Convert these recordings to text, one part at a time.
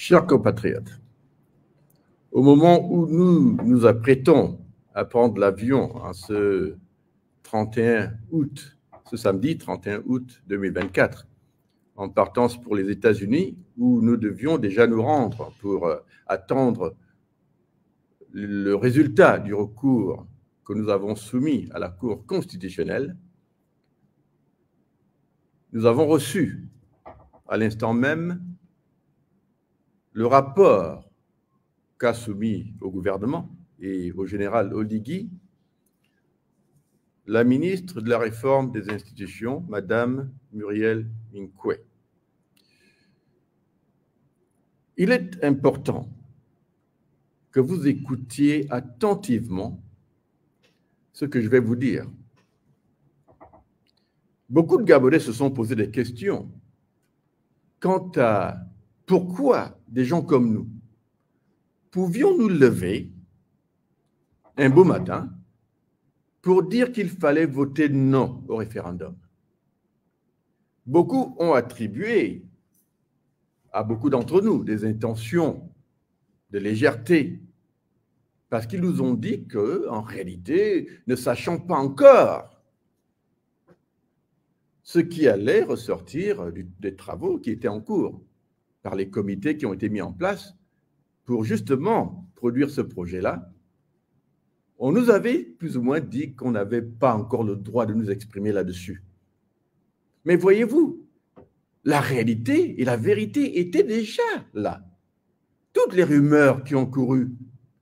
Chers compatriotes, au moment où nous nous apprêtons à prendre l'avion en ce 31 août, ce samedi 31 août 2024, en partance pour les États-Unis, où nous devions déjà nous rendre pour attendre le résultat du recours que nous avons soumis à la Cour constitutionnelle, nous avons reçu à l'instant même le rapport qu'a soumis au gouvernement et au général Oligui la ministre de la Réforme des institutions, Madame Muriel Minkwe. Il est important que vous écoutiez attentivement ce que je vais vous dire. Beaucoup de Gabonais se sont posé des questions quant à pourquoi des gens comme nous pouvions nous lever un beau matin pour dire qu'il fallait voter non au référendum. Beaucoup ont attribué à beaucoup d'entre nous des intentions de légèreté, parce qu'ils nous ont dit qu'en réalité, ne sachant pas encore ce qui allait ressortir des travaux qui étaient en cours par les comités qui ont été mis en place pour justement produire ce projet-là, on nous avait plus ou moins dit qu'on n'avait pas encore le droit de nous exprimer là-dessus. Mais voyez-vous, la réalité et la vérité étaient déjà là. Toutes les rumeurs qui ont couru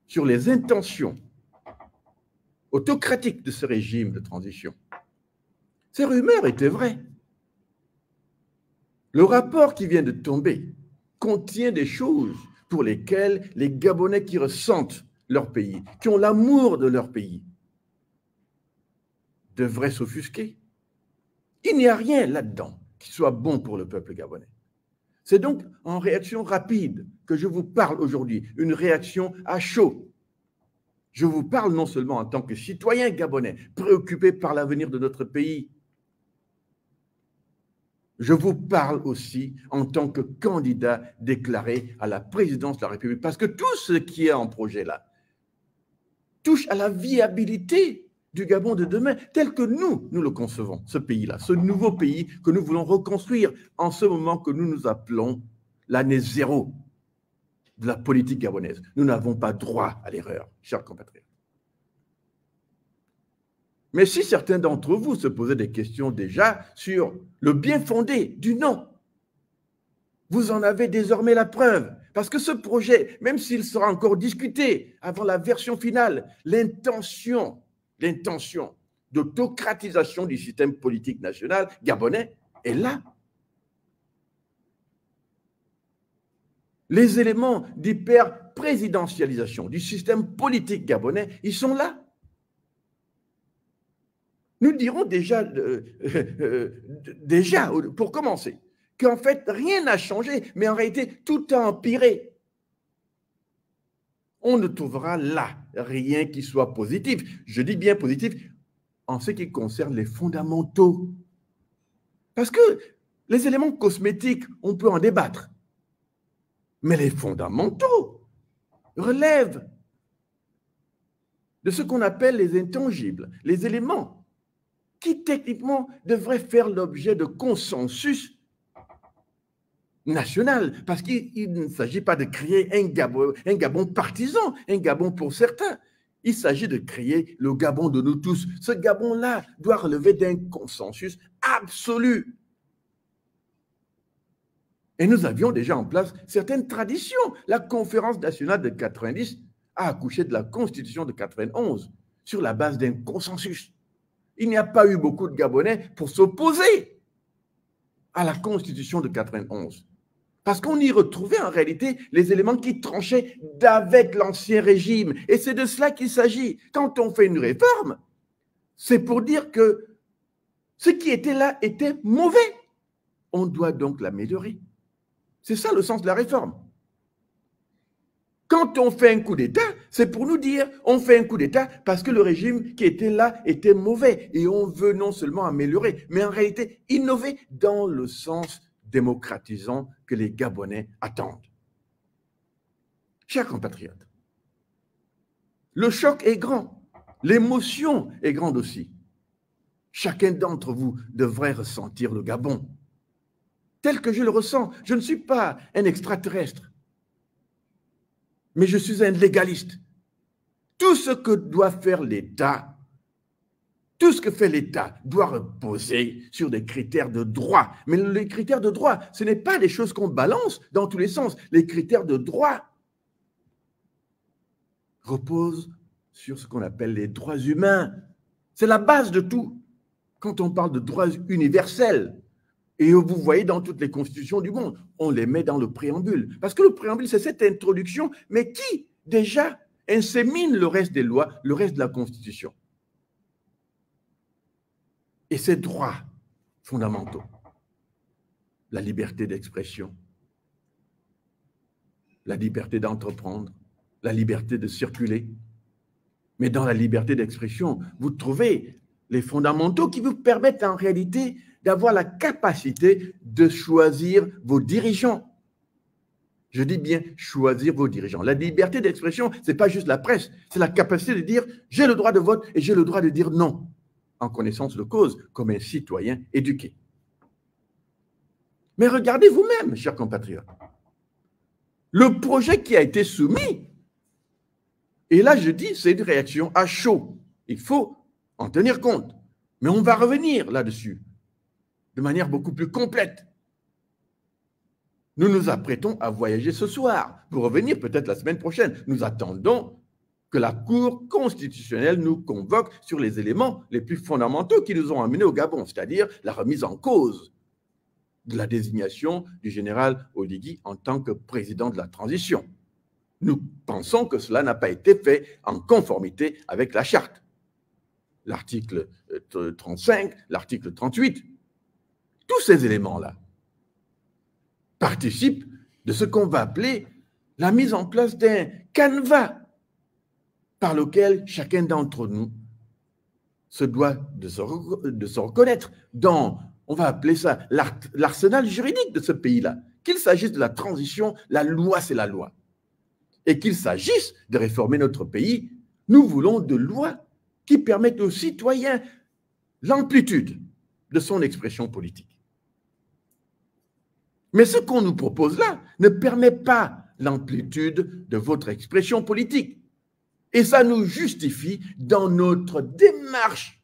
sur les intentions autocratiques de ce régime de transition, ces rumeurs étaient vraies. Le rapport qui vient de tomber contient des choses pour lesquelles les Gabonais qui ressentent leur pays, qui ont l'amour de leur pays, devraient s'offusquer. Il n'y a rien là-dedans qui soit bon pour le peuple gabonais. C'est donc en réaction rapide que je vous parle aujourd'hui, une réaction à chaud. Je vous parle non seulement en tant que citoyen gabonais, préoccupé par l'avenir de notre pays, je vous parle aussi en tant que candidat déclaré à la présidence de la République, parce que tout ce qui est en projet là touche à la viabilité du Gabon de demain, tel que nous le concevons, ce pays-là, ce nouveau pays que nous voulons reconstruire en ce moment que nous nous appelons l'année zéro de la politique gabonaise. Nous n'avons pas droit à l'erreur, chers compatriotes. Mais si certains d'entre vous se posaient des questions déjà sur le bien fondé du non, vous en avez désormais la preuve. Parce que ce projet, même s'il sera encore discuté avant la version finale, l'intention d'autocratisation du système politique national gabonais est là. Les éléments d'hyper-présidentialisation du système politique gabonais, ils sont là. Nous dirons déjà pour commencer, qu'en fait, rien n'a changé, mais en réalité, tout a empiré. On ne trouvera là rien qui soit positif. Je dis bien positif en ce qui concerne les fondamentaux. Parce que les éléments cosmétiques, on peut en débattre. Mais les fondamentaux relèvent de ce qu'on appelle les intangibles, les éléments qui techniquement devraient faire l'objet de consensus national, parce qu'il ne s'agit pas de créer un Gabon partisan, un Gabon pour certains. Il s'agit de créer le Gabon de nous tous. Ce Gabon-là doit relever d'un consensus absolu. Et nous avions déjà en place certaines traditions. La conférence nationale de 90 a accouché de la Constitution de 91 sur la base d'un consensus. Il n'y a pas eu beaucoup de Gabonais pour s'opposer à la Constitution de 91. Parce qu'on y retrouvait en réalité les éléments qui tranchaient d'avec l'ancien régime. Et c'est de cela qu'il s'agit. Quand on fait une réforme, c'est pour dire que ce qui était là était mauvais. On doit donc l'améliorer. C'est ça le sens de la réforme. Quand on fait un coup d'État, c'est pour nous dire on fait un coup d'État parce que le régime qui était là était mauvais et on veut non seulement améliorer, mais en réalité innover dans le sens démocratisant que les Gabonais attendent. Chers compatriotes, le choc est grand, l'émotion est grande aussi. Chacun d'entre vous devrait ressentir le Gabon tel que je le ressens. Je ne suis pas un extraterrestre, mais je suis un légaliste. Tout ce que doit faire l'État, tout ce que fait l'État doit reposer sur des critères de droit. Mais les critères de droit, ce n'est pas des choses qu'on balance dans tous les sens. Les critères de droit reposent sur ce qu'on appelle les droits humains. C'est la base de tout. Quand on parle de droits universels, et vous voyez dans toutes les constitutions du monde, on les met dans le préambule. Parce que le préambule, c'est cette introduction, mais qui déjà insémine le reste des lois, le reste de la Constitution. Et ces droits fondamentaux, la liberté d'expression, la liberté d'entreprendre, la liberté de circuler. Mais dans la liberté d'expression, vous trouvez les fondamentaux qui vous permettent en réalité d'avoir la capacité de choisir vos dirigeants. Je dis bien choisir vos dirigeants. La liberté d'expression, ce n'est pas juste la presse, c'est la capacité de dire j'ai le droit de vote et j'ai le droit de dire non, en connaissance de cause, comme un citoyen éduqué. Mais regardez vous-même, chers compatriotes, le projet qui a été soumis, et là je dis c'est une réaction à chaud, il faut en tenir compte, mais on va revenir là-dessus de manière beaucoup plus complète. Nous nous apprêtons à voyager ce soir pour revenir peut-être la semaine prochaine. Nous attendons que la Cour constitutionnelle nous convoque sur les éléments les plus fondamentaux qui nous ont amenés au Gabon, c'est-à-dire la remise en cause de la désignation du général Oligui en tant que président de la transition. Nous pensons que cela n'a pas été fait en conformité avec la charte. L'article 35, l'article 38, tous ces éléments-là participent de ce qu'on va appeler la mise en place d'un canevas par lequel chacun d'entre nous se doit de se reconnaître dans, on va appeler ça, l'arsenal juridique de ce pays-là. Qu'il s'agisse de la transition, la loi, c'est la loi. Et qu'il s'agisse de réformer notre pays, nous voulons de lois qui permettent aux citoyens l'amplitude de son expression politique. Mais ce qu'on nous propose là ne permet pas l'amplitude de votre expression politique. Et ça nous justifie dans notre démarche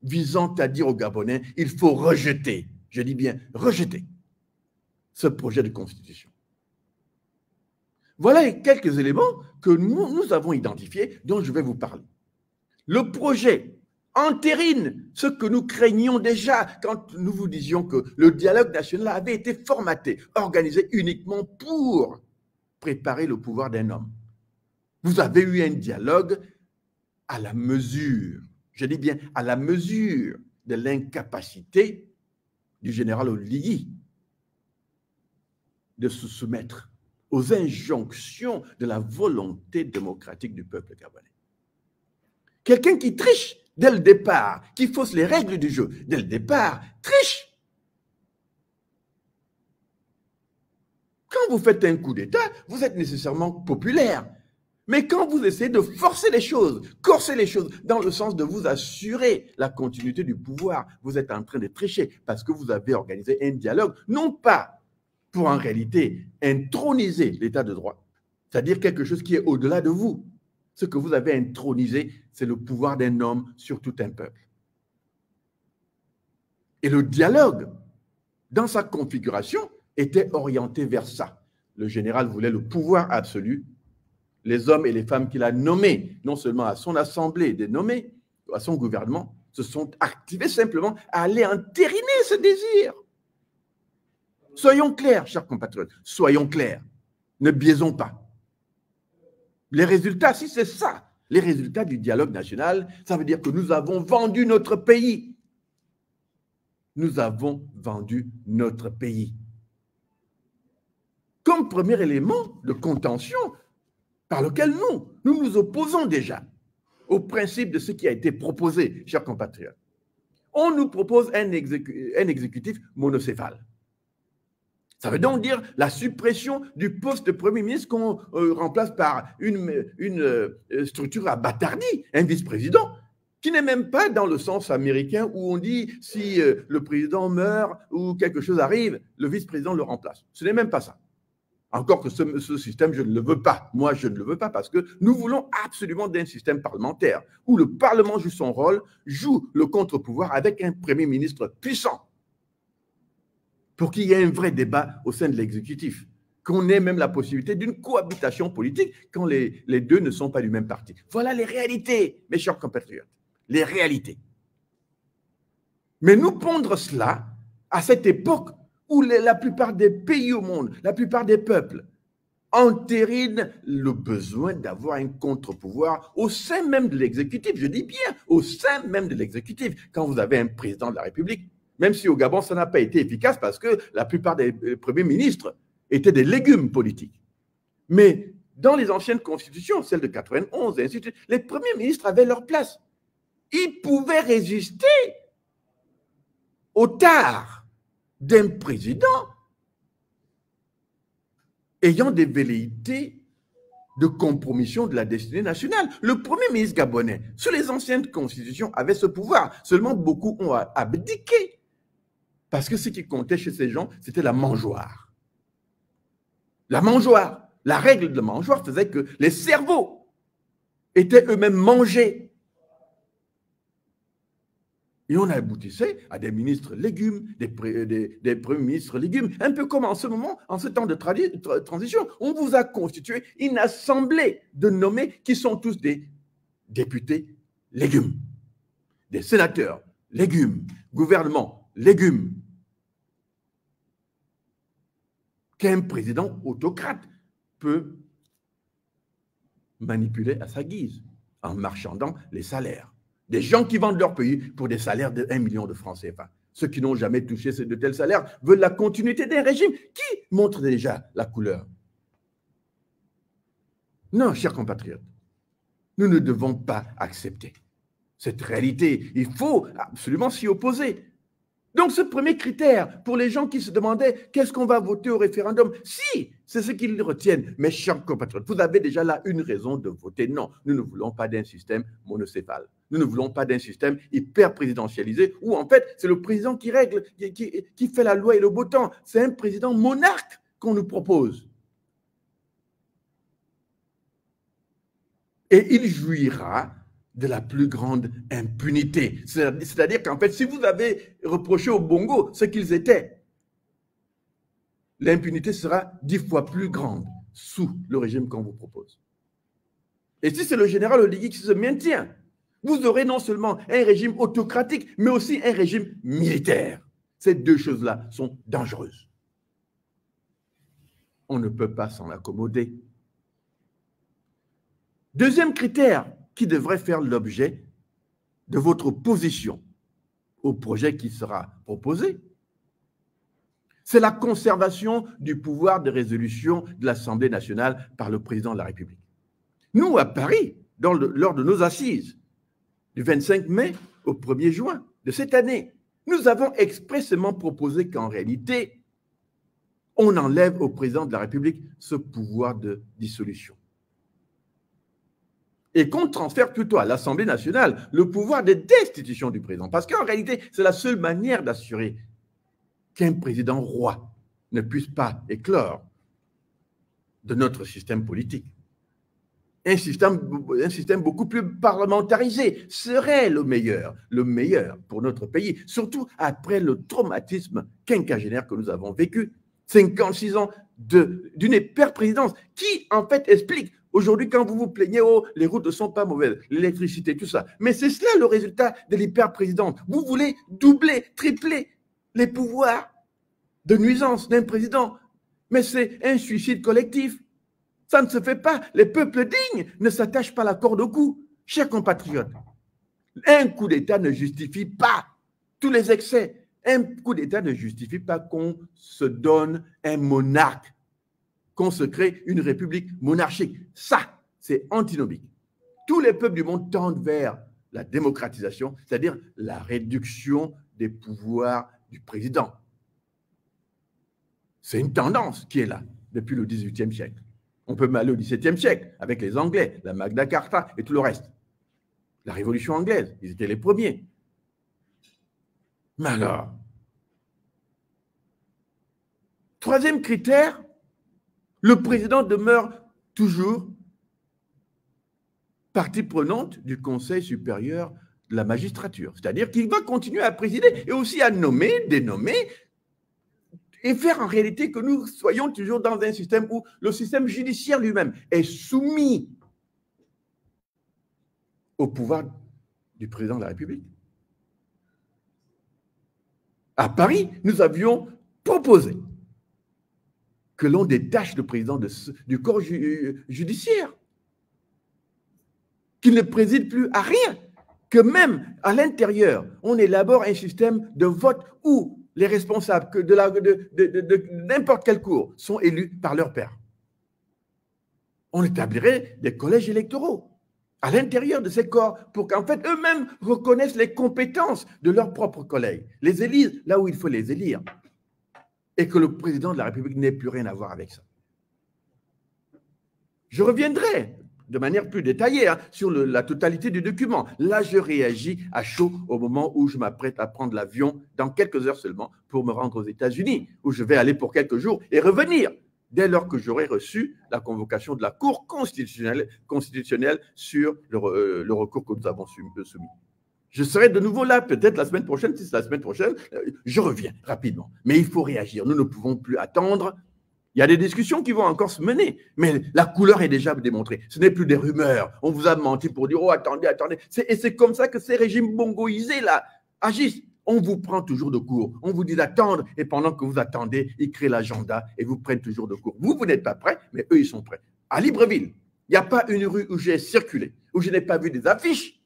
visant à dire aux Gabonais, il faut rejeter, je dis bien rejeter, ce projet de constitution. Voilà quelques éléments que nous avons identifiés dont je vais vous parler. Le projet entérine ce que nous craignions déjà quand nous vous disions que le dialogue national avait été formaté, organisé uniquement pour préparer le pouvoir d'un homme. Vous avez eu un dialogue à la mesure, je dis bien à la mesure de l'incapacité du général Oligui de se soumettre aux injonctions de la volonté démocratique du peuple gabonais. Quelqu'un qui triche dès le départ, qui fausse les règles du jeu dès le départ, triche. Quand vous faites un coup d'État, vous êtes nécessairement populaire. Mais quand vous essayez de forcer les choses, corser les choses, dans le sens de vous assurer la continuité du pouvoir, vous êtes en train de tricher parce que vous avez organisé un dialogue, non pas pour en réalité introniser l'état de droit, c'est-à-dire quelque chose qui est au-delà de vous. Ce que vous avez intronisé, c'est le pouvoir d'un homme sur tout un peuple. Et le dialogue, dans sa configuration, était orienté vers ça. Le général voulait le pouvoir absolu. Les hommes et les femmes qu'il a nommés, non seulement à son assemblée des nommés, à son gouvernement, se sont activés simplement à aller entériner ce désir. Soyons clairs, chers compatriotes, soyons clairs. Ne biaisons pas. Les résultats, si c'est ça, les résultats du dialogue national, ça veut dire que nous avons vendu notre pays. Nous avons vendu notre pays. Comme premier élément de contention par lequel nous nous opposons déjà au principe de ce qui a été proposé, chers compatriotes. On nous propose un exécutif monocéphale. Ça veut donc dire la suppression du poste de Premier ministre qu'on remplace par une structure à Batardi, un vice-président, qui n'est même pas dans le sens américain où on dit si le président meurt ou quelque chose arrive, le vice-président le remplace. Ce n'est même pas ça. Encore que ce système, je ne le veux pas. Moi, je ne le veux pas parce que nous voulons absolument d'un système parlementaire où le Parlement joue son rôle, joue le contre-pouvoir avec un Premier ministre puissant pour qu'il y ait un vrai débat au sein de l'exécutif, qu'on ait même la possibilité d'une cohabitation politique quand les deux ne sont pas du même parti. Voilà les réalités, mes chers compatriotes, les réalités. Mais nous pondre cela à cette époque où la plupart des pays au monde, la plupart des peuples entérinent le besoin d'avoir un contre-pouvoir au sein même de l'exécutif. Je dis bien au sein même de l'exécutif. Quand vous avez un président de la République, même si au Gabon, ça n'a pas été efficace parce que la plupart des premiers ministres étaient des légumes politiques. Mais dans les anciennes constitutions, celles de 91 et ainsi de suite, les premiers ministres avaient leur place. Ils pouvaient résister au tard d'un président ayant des velléités de compromission de la destinée nationale. Le premier ministre gabonais, sous les anciennes constitutions, avait ce pouvoir. Seulement, beaucoup ont abdiqué. Parce que ce qui comptait chez ces gens, c'était la mangeoire. La mangeoire. La règle de la mangeoire faisait que les cerveaux étaient eux-mêmes mangés. Et on aboutissait à des ministres légumes, des premiers ministres légumes, un peu comme en ce moment, en ce temps de transition. On vous a constitué une assemblée de nommés qui sont tous des députés légumes, des sénateurs légumes, gouvernement légumes. Qu'un président autocrate peut manipuler à sa guise en marchandant les salaires. Des gens qui vendent leur pays pour des salaires de 1 million de francs CFA. Ceux qui n'ont jamais touché de tels salaires veulent la continuité d'un régime qui montre déjà la couleur. Non, chers compatriotes, nous ne devons pas accepter cette réalité. Il faut absolument s'y opposer. Donc, ce premier critère, pour les gens qui se demandaient qu'est-ce qu'on va voter au référendum, si c'est ce qu'ils retiennent, mes chers compatriotes, vous avez déjà là une raison de voter non. Nous ne voulons pas d'un système monocéphale. Nous ne voulons pas d'un système hyper présidentialisé où, en fait, c'est le président qui règle, qui fait la loi et le beau temps. C'est un président monarque qu'on nous propose. Et il jouira de la plus grande impunité. C'est-à-dire qu'en fait, si vous avez reproché au Bongo ce qu'ils étaient, l'impunité sera 10 fois plus grande sous le régime qu'on vous propose. Et si c'est le général Oligui qui se maintient, vous aurez non seulement un régime autocratique, mais aussi un régime militaire. Ces deux choses-là sont dangereuses. On ne peut pas s'en accommoder. Deuxième critère qui devrait faire l'objet de votre position au projet qui sera proposé, c'est la conservation du pouvoir de résolution de l'Assemblée nationale par le président de la République. Nous, à Paris, lors de nos assises, du 25 mai au 1er juin de cette année, nous avons expressément proposé qu'en réalité, on enlève au président de la République ce pouvoir de dissolution. Et qu'on transfère plutôt à l'Assemblée nationale le pouvoir de destitution du président. Parce qu'en réalité, c'est la seule manière d'assurer qu'un président roi ne puisse pas éclore de notre système politique. Un système beaucoup plus parlementarisé serait le meilleur pour notre pays, surtout après le traumatisme quinquagénaire que nous avons vécu. 56 ans d'une hyper-présidence qui, en fait, explique aujourd'hui, quand vous vous plaignez, oh, les routes ne sont pas mauvaises, l'électricité, tout ça. Mais c'est cela le résultat de l'hyper-présidence. Vous voulez doubler, tripler les pouvoirs de nuisance d'un président. Mais c'est un suicide collectif. Ça ne se fait pas. Les peuples dignes ne s'attachent pas la corde au cou. Chers compatriotes, un coup d'État ne justifie pas tous les excès. Un coup d'État ne justifie pas qu'on se donne un monarque, qu'on se crée une république monarchique. Ça, c'est antinomique. Tous les peuples du monde tendent vers la démocratisation, c'est-à-dire la réduction des pouvoirs du président. C'est une tendance qui est là depuis le XVIIIe siècle. On peut même aller au XVIIe siècle avec les Anglais, la Magna Carta et tout le reste. La Révolution anglaise, ils étaient les premiers. Mais alors, troisième critère, le président demeure toujours partie prenante du Conseil supérieur de la magistrature. C'est-à-dire qu'il va continuer à présider et aussi à nommer, dénommer et faire en réalité que nous soyons toujours dans un système où le système judiciaire lui-même est soumis au pouvoir du président de la République. À Paris, nous avions proposé que l'on détache le président du corps judiciaire, qu'il ne préside plus à rien, que même à l'intérieur, on élabore un système de vote où les responsables de n'importe quelle cour sont élus par leur père. On établirait des collèges électoraux à l'intérieur de ces corps pour qu'en fait eux-mêmes reconnaissent les compétences de leurs propres collègues, les élisent là où il faut les élire, et que le président de la République n'ait plus rien à voir avec ça. Je reviendrai de manière plus détaillée sur la totalité du document. Là, je réagis à chaud au moment où je m'apprête à prendre l'avion dans quelques heures seulement pour me rendre aux États-Unis, où je vais aller pour quelques jours et revenir dès lors que j'aurai reçu la convocation de la Cour constitutionnelle sur le recours que nous avons soumis. Je serai de nouveau là, peut-être la semaine prochaine. Si c'est la semaine prochaine, je reviens rapidement. Mais il faut réagir. Nous ne pouvons plus attendre. Il y a des discussions qui vont encore se mener, mais la couleur est déjà démontrée. Ce n'est plus des rumeurs. On vous a menti pour dire « Oh, attendez, attendez ». Et c'est comme ça que ces régimes bongoisés là agissent. On vous prend toujours de court. On vous dit d'attendre et pendant que vous attendez, ils créent l'agenda et vous prennent toujours de court. Vous n'êtes pas prêts, mais eux, ils sont prêts. À Libreville, il n'y a pas une rue où j'ai circulé, où je n'ai pas vu des affiches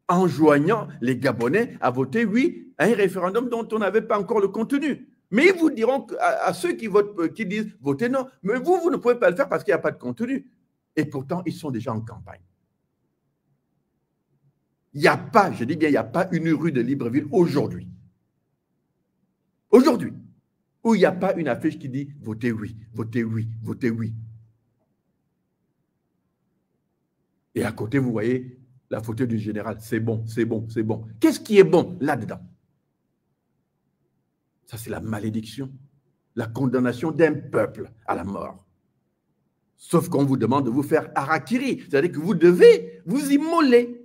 enjoignant les Gabonais à voter oui à un référendum dont on n'avait pas encore le contenu. Mais ils vous diront à ceux qui votent, qui disent votez non, mais vous ne pouvez pas le faire parce qu'il n'y a pas de contenu. Et pourtant, ils sont déjà en campagne. Il n'y a pas, je dis bien, il n'y a pas une rue de Libreville aujourd'hui, où il n'y a pas une affiche qui dit votez oui, votez oui, votez oui. Et à côté, vous voyez la photo du général, c'est bon, c'est bon, c'est bon. Qu'est-ce qui est bon là-dedans? Ça, c'est la malédiction, la condamnation d'un peuple à la mort. Sauf qu'on vous demande de vous faire harakiri, c'est-à-dire que vous devez vous immoler.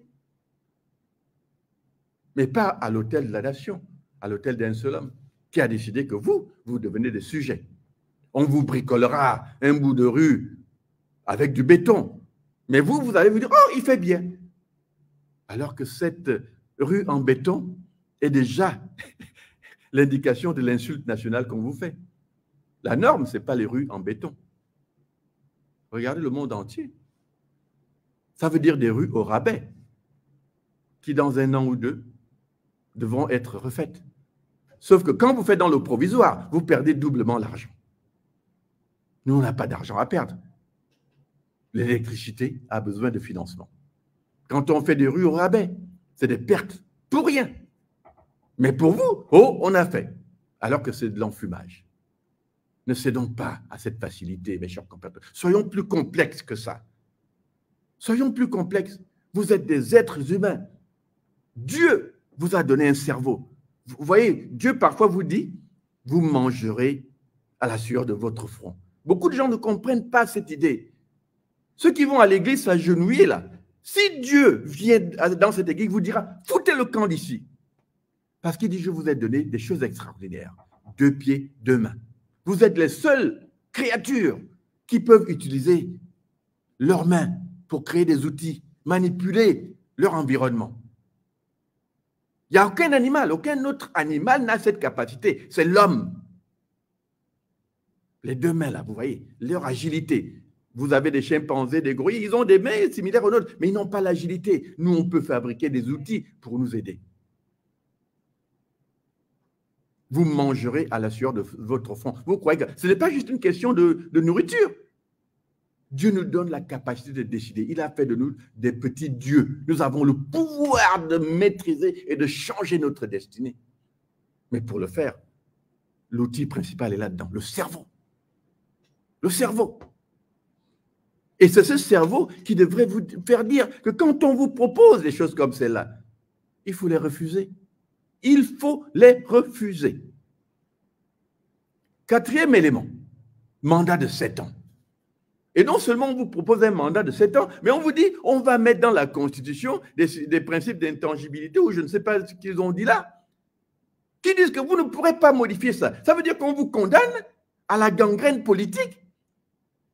Mais pas à l'autel de la nation, à l'autel d'un seul homme, qui a décidé que vous devenez des sujets. On vous bricolera un bout de rue avec du béton, mais vous allez vous dire, oh, il fait bien. Alors que cette rue en béton est déjà l'indication de l'insulte nationale qu'on vous fait. La norme, ce n'est pas les rues en béton. Regardez le monde entier. Ça veut dire des rues au rabais, qui dans un an ou deux devront être refaites. Sauf que quand vous faites dans le provisoire, vous perdez doublement l'argent. Nous, on n'a pas d'argent à perdre. L'électricité a besoin de financement. Quand on fait des rues au rabais, c'est des pertes pour rien. Mais pour vous, oh, on a fait. Alors que c'est de l'enfumage. Ne cédons pas à cette facilité, mes chers compatriotes. Soyons plus complexes que ça. Soyons plus complexes. Vous êtes des êtres humains. Dieu vous a donné un cerveau. Vous voyez, Dieu parfois vous dit, vous mangerez à la sueur de votre front. Beaucoup de gens ne comprennent pas cette idée. Ceux qui vont à l'église s'agenouiller là, si Dieu vient dans cette église, vous dira, foutez le camp d'ici. Parce qu'il dit, je vous ai donné des choses extraordinaires. 2 pieds, 2 mains. Vous êtes les seules créatures qui peuvent utiliser leurs mains pour créer des outils, manipuler leur environnement. Il n'y a aucun animal, aucun autre animal n'a cette capacité. C'est l'homme. Les 2 mains là, vous voyez, leur agilité. Vous avez des chimpanzés, des gorilles, ils ont des mains similaires aux nôtres, mais ils n'ont pas l'agilité. Nous, on peut fabriquer des outils pour nous aider. Vous mangerez à la sueur de votre front. Vous croyez que ce n'est pas juste une question de nourriture. Dieu nous donne la capacité de décider. Il a fait de nous des petits dieux. Nous avons le pouvoir de maîtriser et de changer notre destinée. Mais pour le faire, l'outil principal est là-dedans, le cerveau. Le cerveau. Et c'est ce cerveau qui devrait vous faire dire que quand on vous propose des choses comme celle-là, il faut les refuser. Il faut les refuser. Quatrième élément, mandat de 7 ans. Et non seulement on vous propose un mandat de 7 ans, mais on vous dit, on va mettre dans la Constitution des principes d'intangibilité, ou je ne sais pas ce qu'ils ont dit là, qui disent que vous ne pourrez pas modifier ça. Ça veut dire qu'on vous condamne à la gangrène politique,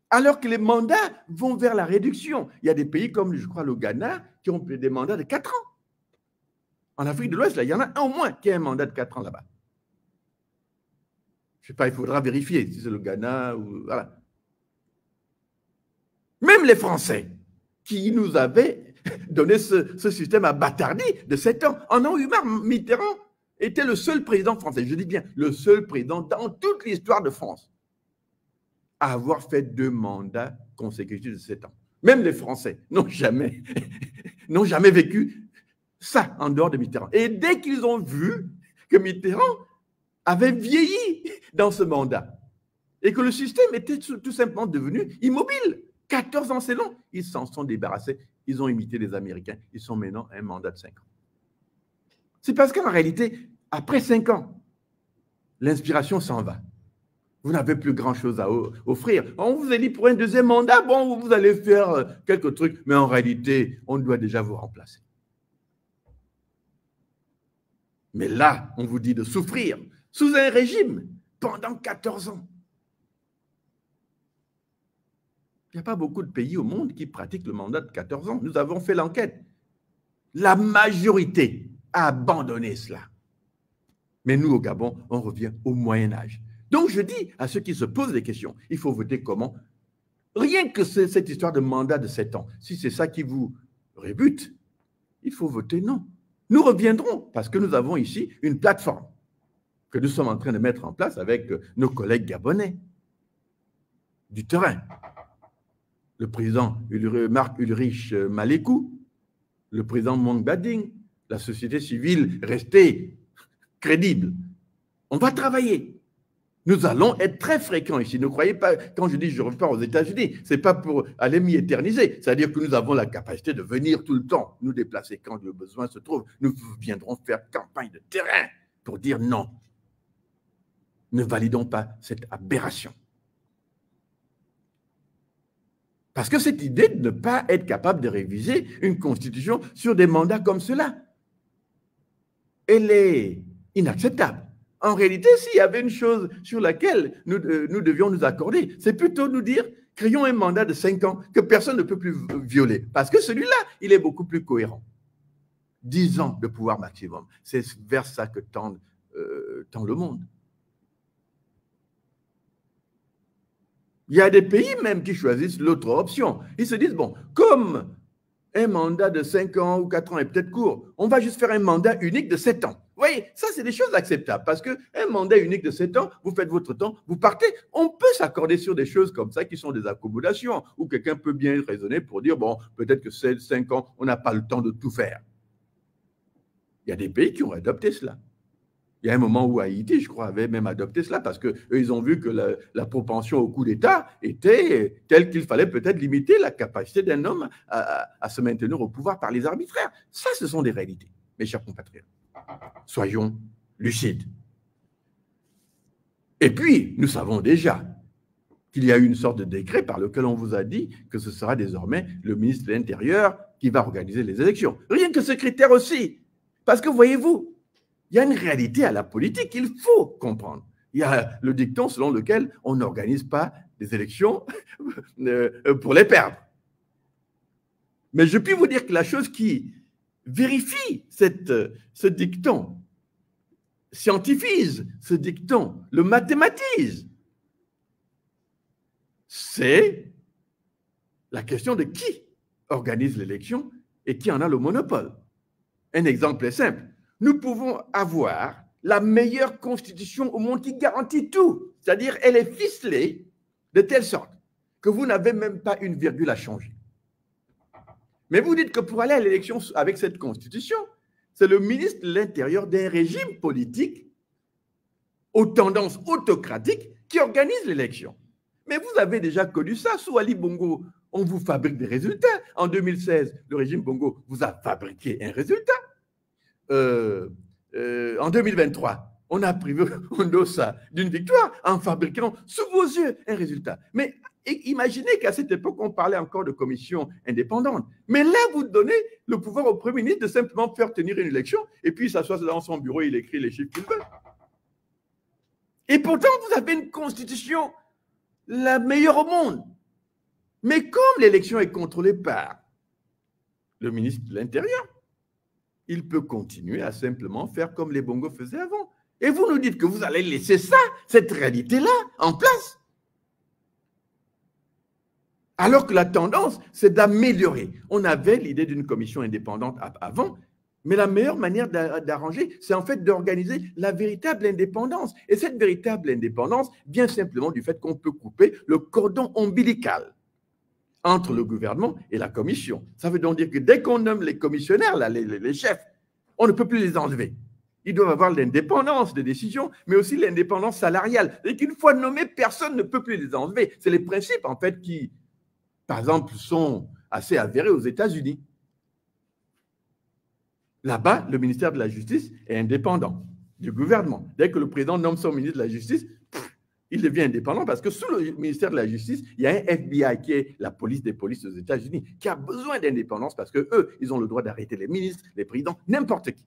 alors que les mandats vont vers la réduction. Il y a des pays comme, je crois, le Ghana, qui ont des mandats de 4 ans. En Afrique de l'Ouest, là, il y en a un au moins qui a un mandat de 4 ans là-bas. Je ne sais pas, il faudra vérifier si c'est le Ghana ou... Voilà. Même les Français, qui nous avaient donné ce système à bâtardi de 7 ans, en ont eu marre. Mitterrand était le seul président français, je dis bien le seul président dans toute l'histoire de France à avoir fait 2 mandats consécutifs de 7 ans. Même les Français n'ont jamais vécu ça en dehors de Mitterrand. Et dès qu'ils ont vu que Mitterrand avait vieilli dans ce mandat et que le système était tout simplement devenu immobile, 14 ans c'est long, ils s'en sont débarrassés, ils ont imité les Américains, ils sont maintenant à un mandat de 5 ans. C'est parce qu'en réalité, après 5 ans, l'inspiration s'en va. Vous n'avez plus grand-chose à offrir. On vous a dit pour un 2e mandat, bon, vous allez faire quelques trucs, mais en réalité, on doit déjà vous remplacer. Mais là, on vous dit de souffrir sous un régime pendant 14 ans. Il n'y a pas beaucoup de pays au monde qui pratiquent le mandat de 14 ans. Nous avons fait l'enquête. La majorité a abandonné cela. Mais nous, au Gabon, on revient au Moyen-Âge. Donc, je dis à ceux qui se posent des questions, il faut voter comment? Rien que cette histoire de mandat de 7 ans, si c'est ça qui vous rébute, il faut voter non. Nous reviendrons parce que nous avons ici une plateforme que nous sommes en train de mettre en place avec nos collègues gabonais du terrain. Le président Marc Ulrich Malekou, le président Mong Bading, la société civile restée crédible. On va travailler. Nous allons être très fréquents ici. Ne croyez pas, quand je dis je repars aux États-Unis, ce n'est pas pour aller m'y éterniser. C'est-à-dire que nous avons la capacité de venir tout le temps, nous déplacer quand le besoin se trouve. Nous viendrons faire campagne de terrain pour dire non. Ne validons pas cette aberration. Parce que cette idée de ne pas être capable de réviser une constitution sur des mandats comme cela, elle est inacceptable. En réalité, s'il y avait une chose sur laquelle nous devions nous accorder, c'est plutôt nous dire, créons un mandat de 5 ans que personne ne peut plus violer. Parce que celui-là, il est beaucoup plus cohérent. 10 ans de pouvoir maximum. C'est vers ça que tend le monde. Il y a des pays même qui choisissent l'autre option. Ils se disent, bon, comme un mandat de 5 ans ou 4 ans est peut-être court, on va juste faire un mandat unique de 7 ans. Vous voyez, ça, c'est des choses acceptables parce qu'un mandat unique de 7 ans, vous faites votre temps, vous partez. On peut s'accorder sur des choses comme ça qui sont des accommodations où quelqu'un peut bien raisonner pour dire, bon, peut-être que 5 ans, on n'a pas le temps de tout faire. Il y a des pays qui ont adopté cela. Il y a un moment où Haïti, je crois, avait même adopté cela parce qu'eux, ils ont vu que la propension au coup d'État était telle qu'il fallait peut-être limiter la capacité d'un homme à se maintenir au pouvoir par les arbitraires. Ça, ce sont des réalités, mes chers compatriotes. Soyons lucides. Et puis, nous savons déjà qu'il y a eu une sorte de décret par lequel on vous a dit que ce sera désormais le ministre de l'Intérieur qui va organiser les élections. Rien que ce critère aussi. Parce que, voyez-vous, il y a une réalité à la politique qu'il faut comprendre. Il y a le dicton selon lequel on n'organise pas des élections pour les perdre. Mais je puis vous dire que la chose qui vérifie ce dicton, scientifise ce dicton, le mathématise, c'est la question de qui organise l'élection et qui en a le monopole. Un exemple est simple. Nous pouvons avoir la meilleure constitution au monde qui garantit tout. C'est-à-dire, elle est ficelée de telle sorte que vous n'avez même pas une virgule à changer. Mais vous dites que pour aller à l'élection avec cette constitution, c'est le ministre de l'Intérieur d'un régime politique aux tendances autocratiques qui organisent l'élection. Mais vous avez déjà connu ça sous Ali Bongo. On vous fabrique des résultats. En 2016, le régime Bongo vous a fabriqué un résultat. En 2023, on a privé Ondossa d'une victoire en fabriquant sous vos yeux un résultat. Mais imaginez qu'à cette époque, on parlait encore de commission indépendante. Mais là, vous donnez le pouvoir au Premier ministre de simplement faire tenir une élection et puis il s'assoit dans son bureau et il écrit les chiffres qu'il veut. Et pourtant, vous avez une constitution la meilleure au monde. Mais comme l'élection est contrôlée par le ministre de l'Intérieur, il peut continuer à simplement faire comme les Bongo faisaient avant. Et vous nous dites que vous allez laisser ça, cette réalité-là, en place. Alors que la tendance, c'est d'améliorer. On avait l'idée d'une commission indépendante avant, mais la meilleure manière d'arranger, c'est en fait d'organiser la véritable indépendance. Et cette véritable indépendance vient simplement du fait qu'on peut couper le cordon ombilical entre le gouvernement et la commission. Ça veut donc dire que dès qu'on nomme les commissionnaires, là, les chefs, on ne peut plus les enlever. Ils doivent avoir l'indépendance de décision, mais aussi l'indépendance salariale. Et qu'une fois nommés, personne ne peut plus les enlever. C'est les principes, en fait, qui, par exemple, sont assez avérés aux États-Unis. Là-bas, le ministère de la Justice est indépendant du gouvernement. Dès que le président nomme son ministre de la Justice, il devient indépendant parce que sous le ministère de la Justice, il y a un FBI qui est la police des polices aux États-Unis qui a besoin d'indépendance parce qu'eux, ils ont le droit d'arrêter les ministres, les présidents, n'importe qui.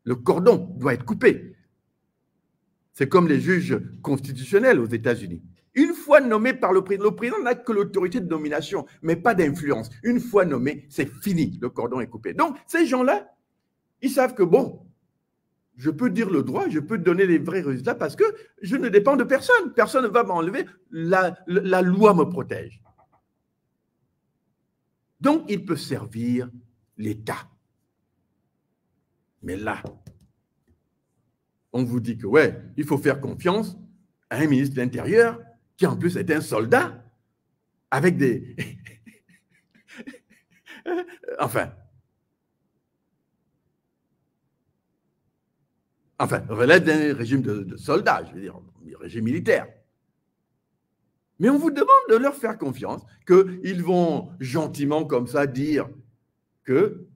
Le cordon doit être coupé. C'est comme les juges constitutionnels aux États-Unis. Une fois nommé par le président n'a que l'autorité de nomination, mais pas d'influence. Une fois nommé, c'est fini, le cordon est coupé. Donc, ces gens-là, ils savent que bon, je peux dire le droit, je peux donner les vrais résultats parce que je ne dépends de personne. Personne ne va m'enlever. La loi me protège. Donc, il peut servir l'État. Mais là, on vous dit que, ouais, il faut faire confiance à un ministre de l'Intérieur qui, en plus, est un soldat avec des... Enfin, relève d'un régime de soldats, je veux dire, un régime militaire. Mais on vous demande de leur faire confiance, qu'ils vont gentiment comme ça dire que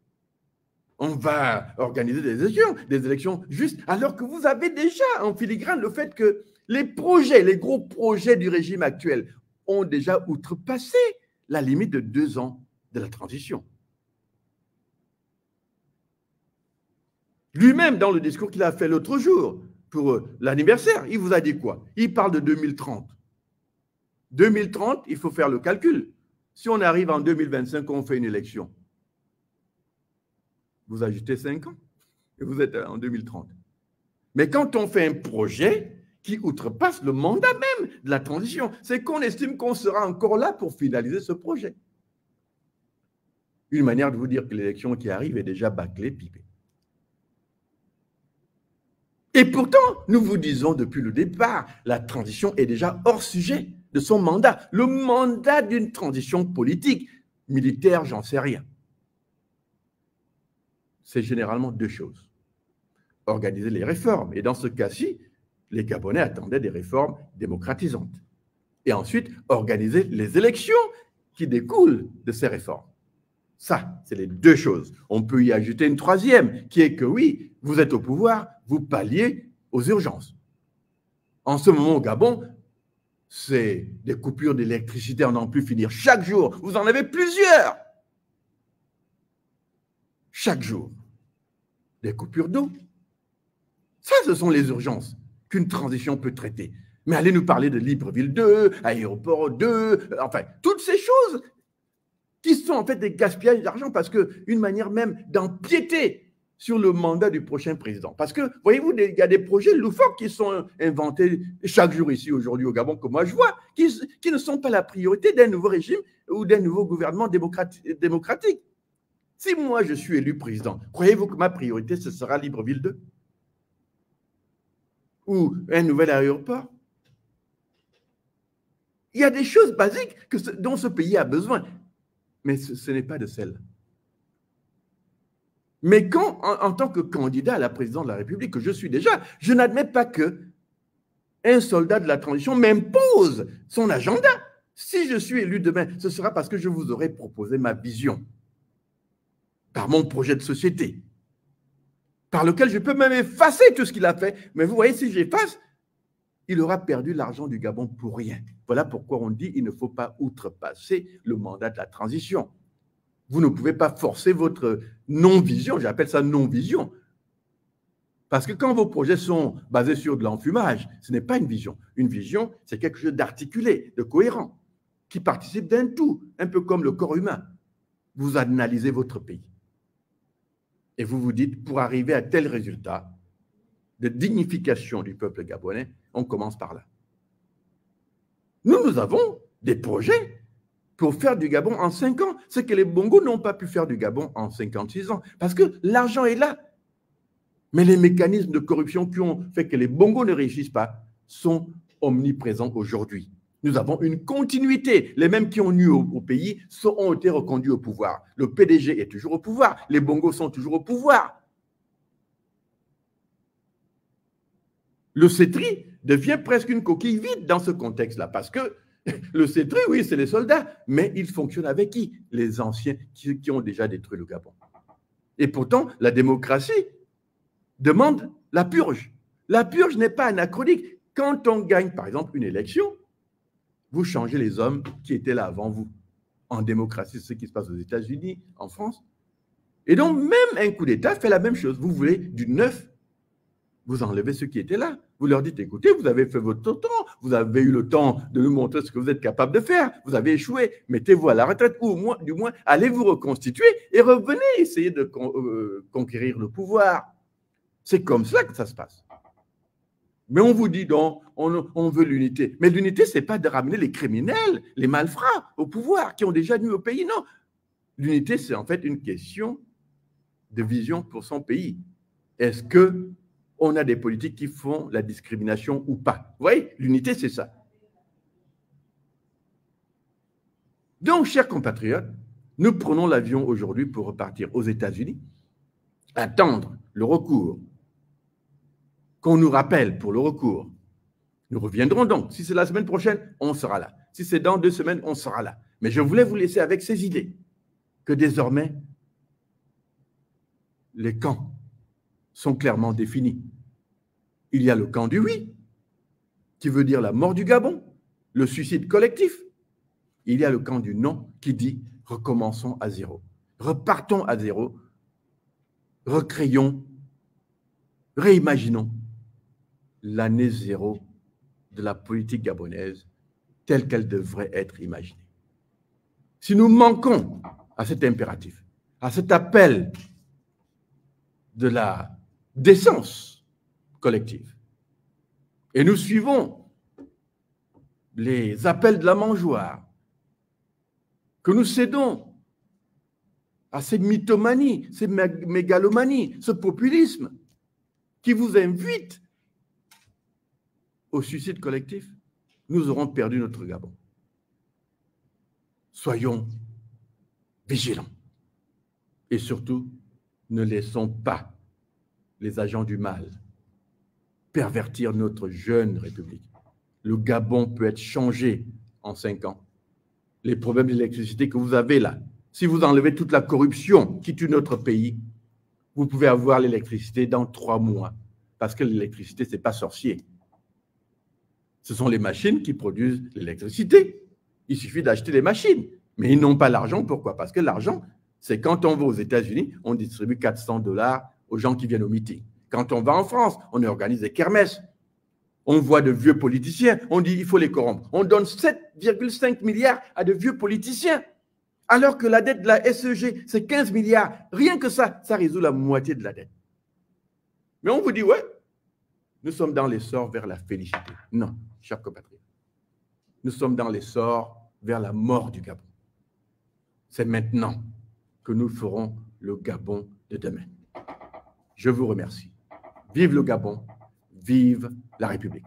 on va organiser des élections justes, alors que vous avez déjà en filigrane le fait que les gros projets du régime actuel ont déjà outrepassé la limite de 2 ans de la transition. Lui-même, dans le discours qu'il a fait l'autre jour pour l'anniversaire, il vous a dit quoi? Il parle de 2030. 2030, il faut faire le calcul. Si on arrive en 2025, on fait une élection. Vous ajoutez 5 ans et vous êtes en 2030. Mais quand on fait un projet qui outrepasse le mandat même de la transition, c'est qu'on estime qu'on sera encore là pour finaliser ce projet. Une manière de vous dire que l'élection qui arrive est déjà bâclée, pipée. Et pourtant, nous vous disons depuis le départ, la transition est déjà hors sujet de son mandat. Le mandat d'une transition politique, militaire, j'en sais rien. C'est généralement 2 choses. Organiser les réformes. Et dans ce cas-ci, les Gabonais attendaient des réformes démocratisantes. Et ensuite, organiser les élections qui découlent de ces réformes. Ça, c'est les 2 choses. On peut y ajouter une 3e, qui est que oui, vous êtes au pouvoir, vous palliez aux urgences. En ce moment au Gabon, c'est des coupures d'électricité, on n'en peut plus finir. Chaque jour, vous en avez plusieurs. Chaque jour. Des coupures d'eau. Ça, ce sont les urgences qu'une transition peut traiter. Mais allez nous parler de Libreville 2, Aéroport 2, enfin, toutes ces choses qui sont en fait des gaspillages d'argent parce qu'une manière même d'empiéter sur le mandat du prochain président. Parce que, voyez-vous, il y a des projets loufoques qui sont inventés chaque jour ici, aujourd'hui au Gabon, que moi je vois, qui ne sont pas la priorité d'un nouveau régime ou d'un nouveau gouvernement démocratique. Si moi je suis élu président, croyez-vous que ma priorité, ce sera Libreville 2 ou un nouvel aéroport? Il y a des choses basiques dont ce pays a besoin, mais ce n'est pas de celles. Mais quand, en tant que candidat à la présidence de la République, que je suis déjà, je n'admets pas que un soldat de la transition m'impose son agenda. Si je suis élu demain, ce sera parce que je vous aurai proposé ma vision, par mon projet de société, par lequel je peux même effacer tout ce qu'il a fait. Mais vous voyez, si j'efface, il aura perdu l'argent du Gabon pour rien. Voilà pourquoi on dit qu'il ne faut pas outrepasser le mandat de la transition. Vous ne pouvez pas forcer votre non-vision, j'appelle ça non-vision. Parce que quand vos projets sont basés sur de l'enfumage, ce n'est pas une vision. Une vision, c'est quelque chose d'articulé, de cohérent, qui participe d'un tout, un peu comme le corps humain. Vous analysez votre pays. Et vous vous dites, pour arriver à tel résultat de dignification du peuple gabonais, on commence par là. Nous avons des projets pour faire du Gabon en 5 ans. C'est que les Bongos n'ont pas pu faire du Gabon en 56 ans. Parce que l'argent est là. Mais les mécanismes de corruption qui ont fait que les Bongos ne réussissent pas sont omniprésents aujourd'hui. Nous avons une continuité. Les mêmes qui ont nu au pays ont été reconduits au pouvoir. Le PDG est toujours au pouvoir. Les Bongos sont toujours au pouvoir. Le CETRI devient presque une coquille vide dans ce contexte-là. Parce que le CETRI, oui, c'est les soldats. Mais ils fonctionnent avec qui? Les anciens qui ont déjà détruit le Gabon. Et pourtant, la démocratie demande la purge. La purge n'est pas anachronique. Quand on gagne, par exemple, une élection, vous changez les hommes qui étaient là avant vous. En démocratie, c'est ce qui se passe aux États-Unis, en France. Et donc, même un coup d'État fait la même chose. Vous voulez du neuf, vous enlevez ceux qui étaient là. Vous leur dites, écoutez, vous avez fait votre temps, vous avez eu le temps de nous montrer ce que vous êtes capable de faire, vous avez échoué, mettez-vous à la retraite, ou du moins, allez vous reconstituer et revenez essayer de conquérir le pouvoir. C'est comme ça que ça se passe. Mais on vous dit donc, on veut l'unité. Mais l'unité, ce n'est pas de ramener les criminels, les malfrats au pouvoir, qui ont déjà nuit au pays, non. L'unité, c'est en fait une question de vision pour son pays. Est-ce qu'on a des politiques qui font la discrimination ou pas? Vous voyez, l'unité, c'est ça. Donc, chers compatriotes, nous prenons l'avion aujourd'hui pour repartir aux États-Unis, attendre le recours, qu'on nous rappelle pour le recours. Nous reviendrons donc. Si c'est la semaine prochaine, on sera là. Si c'est dans 2 semaines, on sera là. Mais je voulais vous laisser avec ces idées, que désormais, les camps sont clairement définis. Il y a le camp du oui, qui veut dire la mort du Gabon, le suicide collectif. Il y a le camp du non, qui dit recommençons à zéro. Repartons à zéro, recréons, réimaginons l'année zéro de la politique gabonaise telle qu'elle devrait être imaginée. Si nous manquons à cet impératif, à cet appel de la décence collective, et nous suivons les appels de la mangeoire, que nous cédons à ces mythomanies, ces mégalomanies, ce populisme qui vous invite au suicide collectif, nous aurons perdu notre Gabon. Soyons vigilants. Et surtout, ne laissons pas les agents du mal pervertir notre jeune République. Le Gabon peut être changé en 5 ans. Les problèmes d'électricité que vous avez là, si vous enlevez toute la corruption qui tue notre pays, vous pouvez avoir l'électricité dans 3 mois. Parce que l'électricité, ce n'est pas sorcier. Ce sont les machines qui produisent l'électricité. Il suffit d'acheter les machines. Mais ils n'ont pas l'argent. Pourquoi? Parce que l'argent, c'est quand on va aux États-Unis, on distribue 400 $ aux gens qui viennent au meeting. Quand on va en France, on organise des kermesses. On voit de vieux politiciens. On dit il faut les corrompre. On donne 7,5 milliards à de vieux politiciens. Alors que la dette de la SEG, c'est 15 milliards. Rien que ça résout la moitié de la dette. Mais on vous dit, ouais, nous sommes dans l'essor vers la félicité. Non, chers compatriotes. Nous sommes dans l'essor vers la mort du Gabon. C'est maintenant que nous ferons le Gabon de demain. Je vous remercie. Vive le Gabon, vive la République.